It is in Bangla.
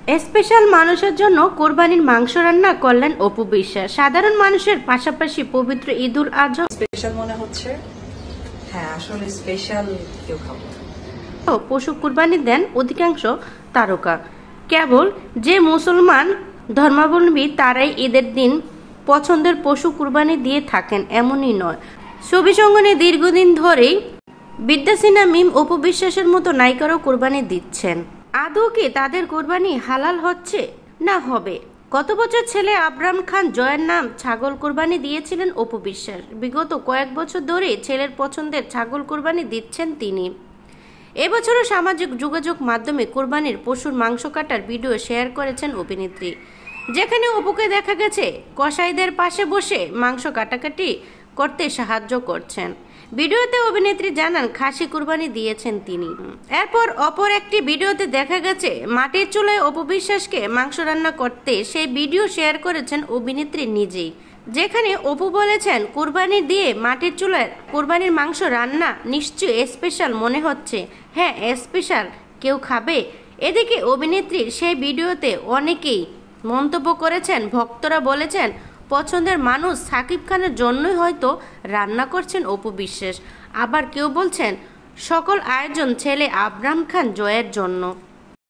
স্পেশাল মানুষের জন্য কোরবানির মাংস রান্না করলেন অপু বিশ্বাস। সাধারণ মানুষের পাশাপাশি পবিত্র ঈদুল আজহা স্পেশাল মনে হচ্ছে। হ্যাঁ, আসলে স্পেশাল কেউ খাবো। পশু কুরবানি দেন অধিকাংশ তারকা। কেবল যে মুসলমান ধর্মাবলম্বী তারাই ঈদের দিন পছন্দের পশু কুরবানি দিয়ে থাকেন এমনই নয়। ছবি সঙ্গনে দীর্ঘদিন ধরেই বিদ্যা সিনহা, মিম, অপু বিশ্বাসের মতো নায়িকারাও কুরবানি দিচ্ছেন। আদৌ কি তাদের কুরবানি হালাল হচ্ছে না হবে? গত বছর ছেলে আবরাম খান জয়ের নাম ছাগল কুরবানি দিয়েছিলেন অপু বিশ্বাস। বিগত কয়েক বছর ধরে ছেলের পছন্দের ছাগল কুরবানি দিচ্ছেন তিনি। এবছরও সামাজিক যোগাযোগ মাধ্যমে কুরবানির পশুর মাংস কাটার ভিডিও শেয়ার করেছেন অভিনেত্রী, যেখানে অপুকে দেখা গেছে কসাইদের পাশে বসে মাংস কাটাকাটি করতে সাহায্য করছেন। ভিডিওতে অভিনেত্রী জানান খাসি কুরবানি দিয়েছেন তিনি। এরপর অপর একটি ভিডিওতে দেখা গেছে মাটির চুলায় অপু বিশ্বাসকে মাংস রান্না করতে সেই ভিডিও শেয়ার করেছেন অভিনেত্রী নিজেই, যেখানে অপু বলেছেন কুরবানি দিয়ে মাটির চুলায় কুরবানির মাংস রান্না নিশ্চয়ই স্পেশাল মনে হচ্ছে। হ্যাঁ, স্পেশাল, কেউ খাবে? এদিকে অভিনেত্রীর সেই ভিডিওতে অনেকেই মন্তব্য করেছেন। ভক্তরা বলেছেন পছন্দের মানুষ সাকিব খানের জন্যই হয়তো রান্না করছেন অপু বিশ্বাস। আবার কেউ বলছেন সকল আয়োজন ছেলে আবরাম খান জয়ের জন্য।